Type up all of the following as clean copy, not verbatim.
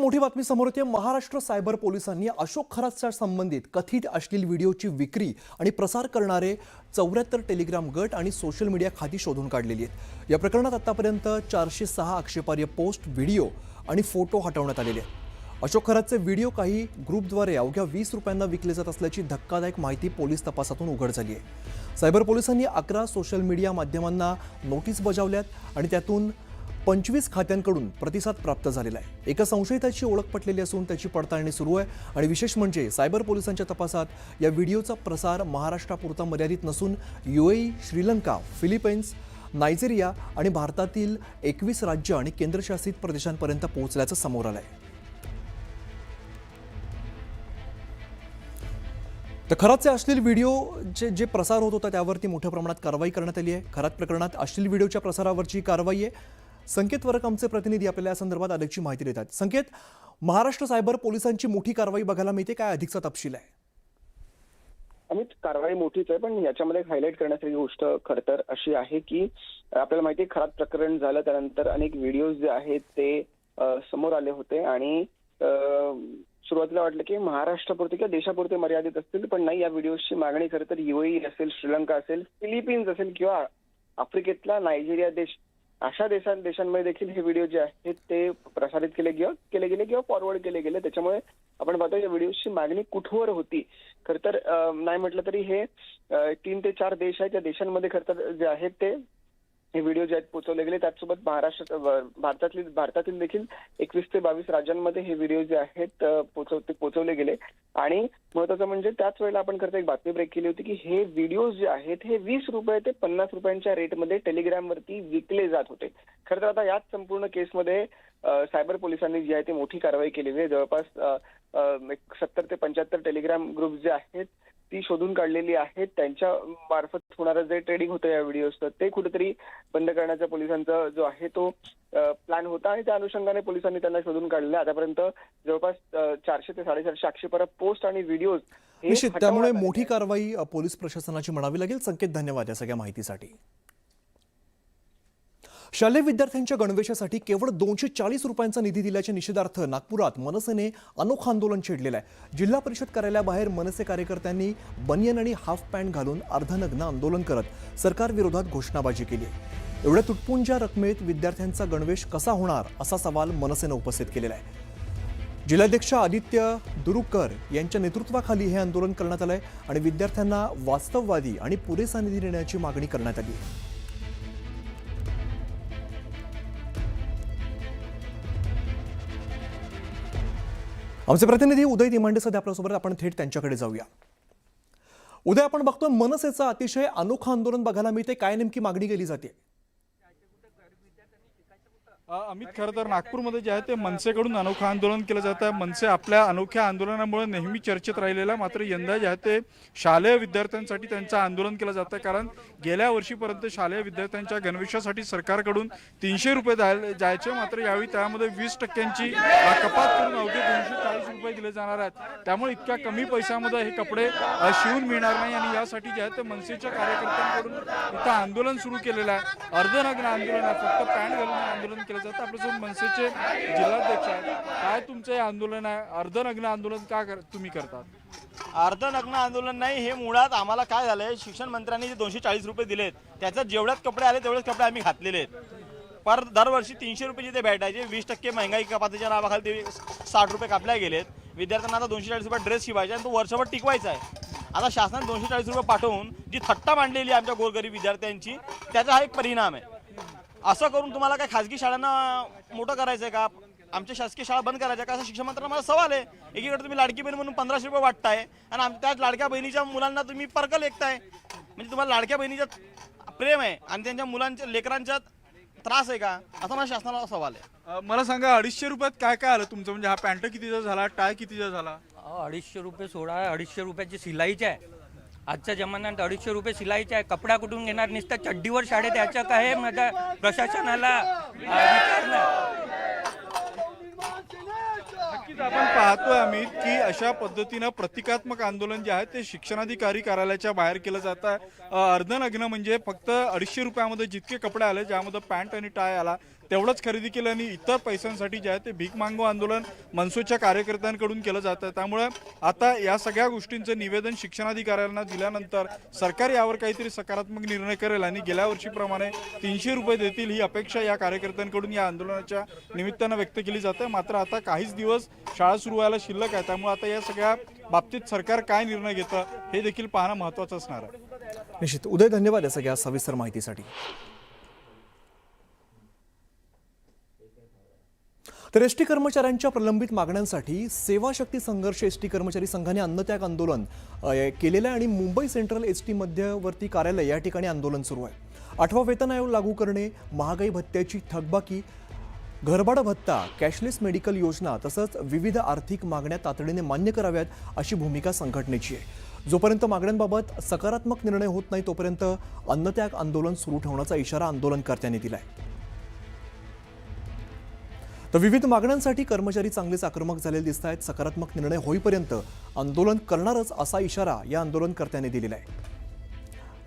मोठी बातमी समोर येते। महाराष्ट्र सायबर पोलिसांनी अशोक खरातच्या संबंधित कथित अश्लील व्हिडिओची विक्री आणि प्रसार करणारे 74 टेलिग्राम गट आणि सोशल मीडिया खाती शोधून काढलेली आहेत। या प्रकरणात आतापर्यंत 406 आक्षेपार्ह पोस्ट, व्हिडिओ आणि फोटो हटवण्यात आलेले आहेत। अशोक खरातचे व्हिडिओ काही ग्रुपद्वारे अवघ्या 20 रुपयांना विकले जात असल्याची धक्कादायक माहिती पोलीस तपासातून उघड झाली आहे। सायबर पोलिसांनी 11 सोशल मीडिया माध्यमांना नोटीस बजावल्यात आणि त्यातून 25 खात्यांकडून प्रतिसाद प्राप्त झालेला आहे। एका संशयिताची ओळख पटलेली असून त्याची पडताळणी सुरू आहे आणि विशेष म्हणजे सायबर पोलिसांच्या तपासात या व्हिडिओचा प्रसार महाराष्ट्रापुरता मर्यादित नसून UAE, श्रीलंका, फिलिपाईन्स, नायजेरिया आणि भारतातील 21 राज्य आणि केंद्रशासित प्रदेशांपर्यंत पोहोचल्याचं समोर आलं आहे। तर खरातचे अश्लील व्हिडिओ जे प्रसार होत होता त्यावरती मोठ्या प्रमाणात कारवाई करण्यात आली आहे। खरात प्रकरणात अश्लील व्हिडिओच्या प्रसारावरची कारवाई आहे। संकेत वर्क आमचे प्रतिनिधी आपल्याला या संदर्भात अधिकची माहिती देतात। संकेत, महाराष्ट्र सायबर पोलिसांची मोठी कारवाई बघायला मिळते, काय अधिकचा तपशील आहे? अमित, कारवाई मोठीच आहे, पण याच्यामध्ये हायलाईट करण्यासारखी गोष्ट खरं तर अशी आहे की आपल्याला माहिती आहे खरात प्रकरण झालं त्यानंतर अनेक व्हिडिओज जे आहेत ते समोर आले होते आणि सुरुवातीला वाटलं की महाराष्ट्रापुरते किंवा देशापुरते मर्यादित असतील, पण नाही, या व्हिडिओची मागणी खरं तर UAE असेल, श्रीलंका असेल, फिलिपाईन्स असेल किंवा आफ्रिकेतला नायजेरिया देश, अशा देशांमध्ये देखील हे व्हिडिओ जे आहेत ते प्रसारित केले गेले किंवा फॉरवर्ड केले गेले। त्याच्यामुळे आपण पाहतो या व्हिडिओची मागणी कुठवर होती। खरं तर नाही म्हटलं तरी हे 3 ते 4 देश आहेत, त्या देशांमध्ये खरं तर जे आहेत ते हे व्हिडिओ जे आहेत पोहोचवले गेले। त्याचसोबत भारतातील देखील 21 ते 22 राज्यांमध्ये हे व्हिडिओ जे आहेत पोहोचवले गेले। आणि महत्वाचं म्हणजे त्याच वेळेला आपण खरं एक बातमी ब्रेक केली होती की हे व्हिडिओज जे आहेत हे 20 रुपये ते 50 रुपयांच्या रेटमध्ये टेलिग्रामवरती विकले जात होते। खरं तर आता याच संपूर्ण केसमध्ये सायबर पोलिसांनी जी आहे ती मोठी कारवाई केलेली आहे। जवळपास 70 ते 75 टेलिग्राम ग्रुप जे आहेत ती शोधून काढलेली आहेत। त्यांच्या मार्फत होणारं जे ट्रेडिंग होतं या व्हिडिओचं ते कुठेतरी बंद करण्याचा पोलिसांचा जो आहे तो प्लॅन होता आणि त्या अनुषंगाने पोलिसांनी त्यांना शोधून काढले। आतापर्यंत जवळपास 400 ते 450 आक्षेपार्ह पोस्ट आणि व्हिडिओज, निश्चित त्यामुळे मोठी कारवाई पोलीस प्रशासनाची म्हणावी लागेल। संकेत, धन्यवाद या सगळ्या माहितीसाठी। शालेय विद्यार्थ्यांच्या गणवेशासाठी केवळ 240 रुपयांचा निधी दिल्याच्या निषेधार्थ नागपुरात मनसेने अनोखं आंदोलन छेडलेलं आहे। जिल्हा परिषद कार्यालयाबाहेर मनसे कार्यकर्त्यांनी बनियन आणि हाफ पॅन्ट घालून अर्धनग्न आंदोलन करत सरकारविरोधात घोषणाबाजी केली। एवढ्या तुटपुंज्या रकमेत विद्यार्थ्यांचा गणवेश कसा होणार असा सवाल मनसेने उपस्थित केलेला आहे। जिल्हाध्यक्ष आदित्य दुरुकर यांच्या नेतृत्वाखाली हे आंदोलन करण्यात आलंय आणि विद्यार्थ्यांना वास्तववादी आणि पुरेसा निधी देण्याची मागणी करण्यात आली। आमचे प्रतिनिधी उदय दिमांडे सध्या आपल्यासोबत, आपण थेट त्यांच्याकडे जाऊया। उदय, आपण बघतोय मनसेचं अतिशय अनोखं आंदोलन बघायला मिळते, काय नेमकी मागणी केली जाते? अमित, खरं तर नागपूरमध्ये जे आहे ते मनसेकडून अनोखं आंदोलन केलं जातं। मनसे आपल्या अनोख्या आंदोलनामुळे नेहमी चर्चेत राहिलेला, मात्र यंदा जे आहे ते शालेय विद्यार्थ्यांसाठी त्यांचं आंदोलन केलं जातं। कारण गेल्या वर्षीपर्यंत शालेय विद्यार्थ्यांच्या गणवेशासाठी सरकारकडून 300 रुपये जायचे, मात्र यावेळी त्यामध्ये 20% कपात करून अवघे 240 रुपये दिले जाणार आहेत। त्यामुळे इतक्या कमी पैशामध्ये हे कपडे शिवून मिळणार नाही आणि यासाठी जे आहे ते मनसेच्या कार्यकर्त्यांकडून इथं आंदोलन सुरू केलेलं आहे। अर्धनग्न आंदोलन आहे, फक्त पॅन्ट घालून आंदोलन केलं जातं। आपल्यासोबत मनसेचे जिल्हाध्यक्ष आहेत, काय तुमचं हे आंदोलन आहे? अर्धनग्न आंदोलन का तुम्ही करतात? अर्धनग्न आंदोलन नाही, हे मुळात आम्हाला काय झालंय, शिक्षण मंत्र्यांनी जे 240 रुपये दिलेत त्याच्यात जेवढ्याच कपडे आले तेवढेच कपडे आम्ही घातलेले आहेत। पर दरवर्षी 300 रुपये जिथे भेटायचे, 20% महंगाई कपातीच्या नावाखाली ते 60 रुपये कापल्या गेलेत। विद्यार्थ्यांना आता 240 रुपये ड्रेस शिवायचा आणि तो वर्षभर टिकवायचा आहे। आता शासनाने 240 रुपये पाठवून जी थट्टा मांडलेली आहे आमच्या गोरगरीब विद्यार्थ्यांची, त्याचा हा एक परिणाम आहे। असं करून तुम्हाला काय खाजगी शाळांना मोठं करायचंय का? आमच्या शासकीय शाळा बंद करायच्या का, असं शिक्षण मंत्र्यांना मला सवाल आहे। एकीकडे तुम्ही लाडकी बहीण म्हणून 1500 रुपये वाटताय आणि त्याच लाडक्या बहिणीच्या मुलांना तुम्ही पर्क लेखताय। म्हणजे तुम्हाला लाडक्या बहिणीचं प्रेम आहे आणि त्यांच्या मुलांच्या लेकरांच्या त्रास आहे का, असा मला शासनाला सवाल आहे। मला सांगा, 250 रुपयात काय काय आलं तुमचं? म्हणजे हा पॅन्ट कितीचा झाला, टाय कितीचा झाला? 250 रुपये सोडा, 250 रुपयाची सिलाईची आहे। आजच्या जमान्यात 250 रुपये सिलाईचे आहे, कपडा कुठून घेणार? नुसतं चड्डीवर शाळेत याचं काय माझ्या प्रशासनाला विचारणं। नक्कीच आपण पाहतोय अमित की अशा पद्धतीनं प्रतिकात्मक आंदोलन जे आहे ते शिक्षणाधिकारी कार्यालयाच्या बाहेर केलं जातं। अर्धनग्न म्हणजे फक्त 250 रुपयामध्ये जितके कपडे आले, ज्यामध्ये पॅन्ट आणि टाय आला, तेवढंच खरेदी केलं आणि इतर पैशांसाठी जे आहे ते भीक मागो आंदोलन मनसेच्या कार्यकर्त्यांकडून केलं जातं. त्यामुळे आता या सगळ्या गोष्टींचं निवेदन शिक्षणाधिकाऱ्यांना दिल्यानंतर सरकार यावर काहीतरी सकारात्मक निर्णय करेल आणि गेल्या वर्षीप्रमाणे 300 रुपये देतील ही अपेक्षा या कार्यकर्त्यांकडून या आंदोलनाच्या निमित्तानं व्यक्त केली जाते. मात्र आता काहीच दिवस शाळा सुरू व्हायला शिल्लक आहे, त्यामुळे आता या सगळ्या बाबतीत सरकार काय निर्णय घेतं हे देखील पाहणं महत्त्वाचं असणार आहे. निश्चित. उदय, धन्यवाद या सगळ्या सविस्तर माहितीसाठी. तर एसटी कर्मचाऱ्यांच्या प्रलंबित मागण्यांसाठी सेवा शक्ती संघर्ष एसटी कर्मचारी संघाने अन्नत्याग आंदोलन केलेलं आहे आणि मुंबई सेंट्रल एसटी मध्यवर्ती कार्यालय या ठिकाणी आंदोलन सुरू आहे. 8वा वेतन आयोग लागू करणे, महागाई भत्त्याची थकबाकी, घरभाडं भत्ता, कॅशलेस मेडिकल योजना तसंच विविध आर्थिक मागण्या तातडीने मान्य कराव्यात अशी भूमिका संघटनेची आहे. जोपर्यंत मागण्यांबाबत सकारात्मक निर्णय होत नाही तोपर्यंत अन्नत्याग आंदोलन सुरू ठेवण्याचा इशारा आंदोलनकर्त्यांनी दिलाय. तर विविध मागण्यांसाठी कर्मचारी चांगलेच आक्रमक झालेले दिसत आहेत. सकारात्मक निर्णय होईपर्यंत आंदोलन करणारच असा इशारा या आंदोलनकर्त्यांनी दिलेला आहे.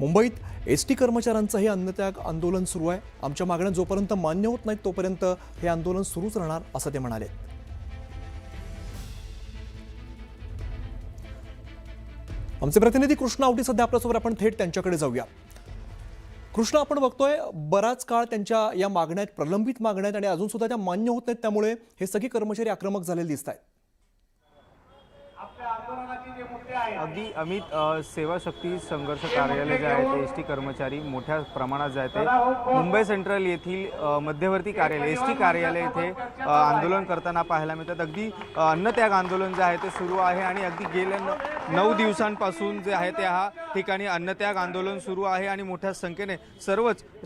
मुंबईत एसटी कर्मचाऱ्यांचं हे अन्नत्याग आंदोलन सुरू आहे. आमच्या मागण्या जोपर्यंत मान्य होत नाहीत तोपर्यंत हे आंदोलन सुरूच राहणार असं ते म्हणाले. आमचे प्रतिनिधी कृष्णा आवटी सध्या आपल्यासोबत, आपण थेट त्यांच्याकडे जाऊया. कृष्णा, आपण बघतोय बराच काळ त्यांच्या या मागण्या आहेत, प्रलंबित मागण्या आहेत आणि अजून सुद्धा त्या मान्य होत नाहीत, त्यामुळे हे सगळे कर्मचारी आक्रमक झालेले दिसत आहेत. अगदी अमित, सेवा शक्ती संघर्ष कार्यालय जे आहे ते एसटी कर्मचारी मोठ्या प्रमाणात जे आहे ते मुंबई सेंट्रल येथील मध्यवर्ती कार्यालय एसटी कार्यालय येथे आंदोलन करताना पाहायला मिळतात. अगदी अन्नत्याग आंदोलन जे आहे ते सुरू आहे आणि अगदी गेल्या 9 दिवसांपासून जे आहे त्या ठिकाणी अन्नत्याग आंदोलन सुरू आहे आणि मोठ्या संख्येने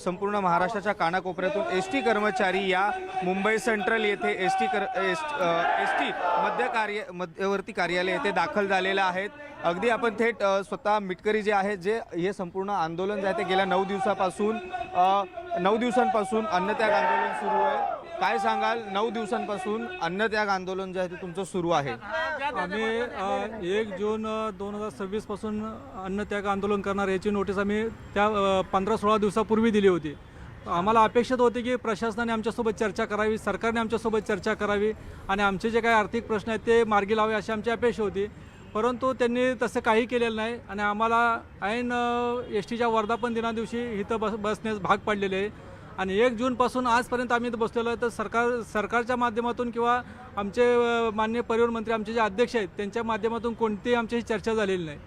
संपूर्ण महाराष्ट्राच्या कानाकोपऱ्यातून एसटी कर्मचारी या मुंबई सेंट्रल येथे एसटी मध्यवर्ती कार्यालय येथे दाखल झालेले आहेत. अगदी आपण थेट स्वतः मिटकरी जे आहे जे हे संपूर्ण आंदोलन जे आहे ते गेल्या 9 दिवसांपासून अन्नत्याग आंदोलन सुरू आहे. काय सांगाल, 9 दिवसांपासून अन्नत्याग आंदोलन जे आहे ते तुमचं सुरू आहे? आम्ही 1 जून 2026 पासून अन्नत्याग आंदोलन करणार याची नोटीस आम्ही त्या 15-16 दिवसापूर्वी दिली होती. आम्हाला अपेक्षित होते की प्रशासनाने आमच्यासोबत चर्चा करावी, सरकारने आमच्यासोबत चर्चा करावी आणि आमचे जे काही आर्थिक प्रश्न आहेत ते मार्गी लावे अशी आमची अपेक्षा होती. परंतु त्यांनी तसं काही केलेलं नाही आणि आम्हाला ऐन एस टीच्या वर्धापन दिनादिवशी इथं बसण्यास भाग पाडलेले आहे आणि 1 जूनपासून आजपर्यंत आम्ही इथं बसलेलो आहे. तर सरकारच्या माध्यमातून किंवा आमचे माननीय परिवहन मंत्री आमचे जे अध्यक्ष आहेत त्यांच्या माध्यमातून कोणतीही आमच्याशी चर्चा झालेली नाही.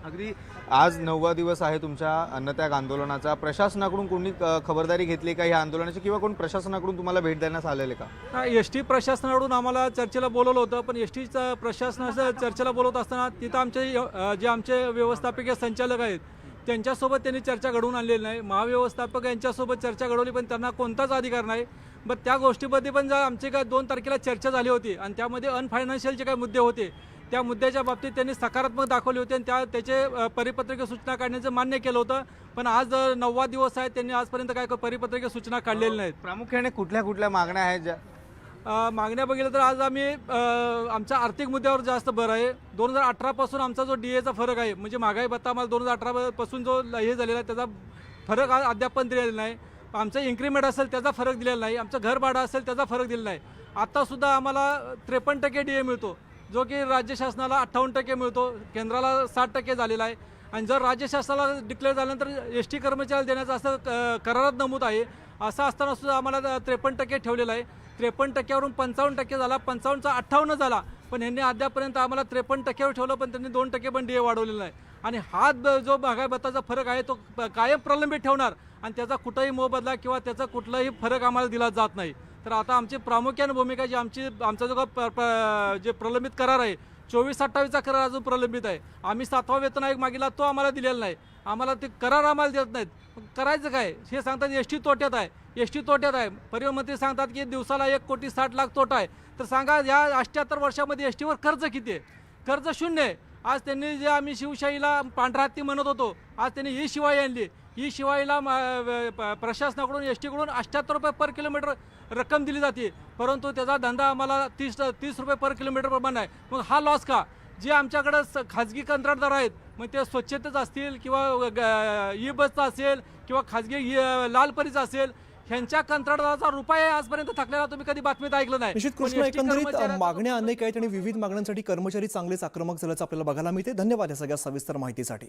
अगदी आज 9वा दिवस आहे तुमच्या अन्नत्याग आंदोलनाचा. प्रशासनाकडून कोणी खबरदारी घेतली का या आंदोलनाची किंवा कोण प्रशासनाकडून तुम्हाला भेट देण्यास आलेले का? एस टी प्रशासनाकडून आम्हाला चर्चेला बोलवलं होतं, पण एस टीचं प्रशासनाचं चर्चेला बोलवत असताना तिथं आमचे व्यवस्थापकीय संचालक आहेत त्यांच्यासोबत त्यांनी चर्चा घडवून आणलेली नाही. महाव्यवस्थापक यांच्यासोबत चर्चा घडवली पण त्यांना कोणताच अधिकार नाही. बट त्या गोष्टीमध्ये पण आमची काय 2 तारखेला चर्चा झाली होती आणि त्यामध्ये अनफायनान्शियल जे काही मुद्दे होते त्या मुद्द्याच्या बाबतीत त्यांनी सकारात्मक दाखवले होते आणि त्याचे परिपत्रकीय सूचना काढण्याचं मान्य केलं होतं. पण आज 9वा दिवस आहे, त्यांनी आजपर्यंत काय परिपत्रकीय सूचना काढलेल्या नाहीत. प्रामुख्याने कुठल्या मागण्या आहेत ज्या मागण्या बघितलं तर आज आम्ही आमच्या आर्थिक मुद्द्यावर जास्त भर आहे. 2018 पासून आमचा जो DAचा फरक आहे म्हणजे महागाई भत्ता आम्हाला 2018 पासून जो हे झालेला आहे त्याचा फरक आज अद्याप पण दिलेला नाही. आमचा इन्क्रीमेंट असेल त्याचा फरक दिलेला नाही, आमचं घर भाडं असेल त्याचा फरक दिलेला नाही. आत्तासुद्धा आम्हाला 53% DA मिळतो जो की राज्य शासनाला 58% मिळतो, केंद्राला 60% झालेला आहे. आणि जर राज्य शासनाला डिक्लेअर झाल्यानंतर एस टी कर्मचाऱ्याला देण्याचं असं करारात नमूद आहे. असं असताना सुद्धा आम्हाला 53% ठेवलेलं आहे. 53%वरून 55% झाला, 55चा 58 झाला, पण यांनी अद्यापर्यंत आम्हाला 53%वर ठेवलं पण त्यांनी 2% पण DA वाढवलेला आहे. आणि हा जो महागाई भत्ताचा फरक आहे तो कायम प्रलंबित ठेवणार आणि त्याचा कुठलाही मोबदला किंवा त्याचा कुठलाही फरक आम्हाला दिला जात नाही. तर आता आमची प्रामुख्याने भूमिका जी आमचा जो जे प्रलंबित करार आहे 24-28चा करार अजून प्रलंबित आहे. आम्ही 7वा वेतन आयोग मागितला तो आम्हाला दिलेला नाही. आम्हाला ते करार आम्हाला देत नाहीत. करायचं काय हे सांगतात एस टी तोट्यात आहे, एस टी तोट्यात आहे. परिवहन मंत्री सांगतात की दिवसाला 1,60,00,000 तोटा आहे. तर सांगा या 78 वर्षामध्ये एस टीवर कर्ज किती आहे? कर्ज 0 आहे. आज त्यांनी जे आम्ही शिवशाहीला पांढरा हत्ती म्हणत होतो आज त्यांनी ही शिवाई आणली. ही शिवाईला प्रशासनाकडून एस टीकडून 78 रुपये पर किलोमीटर रक्कम दिली जाते, परंतु त्याचा धंदा आम्हाला 30 रुपये पर किलोमीटर प्रमाणे आहे. मग हा लॉस का? जे आमच्याकडं खाजगी कंत्राटदार आहेत मग ते स्वच्छतेचं असतील किंवा ई बसचं असेल किंवा खाजगी लालपरीचं असेल, ह्यांच्या कंत्राटदाराचा रुपये आजपर्यंत थकलेला तुम्ही कधी बातमीत ऐकलं नाही. निश्चित पण कृष्ण, ST एकंदरीत कर्मचाऱ्याचा मागण्या अनेक आहेत आणि विविध मागण्यांसाठी कर्मचारी चांगलेच आक्रमक झाल्याचं आपल्याला बघायला मिळते. धन्यवाद या सगळ्या सविस्तर माहितीसाठी.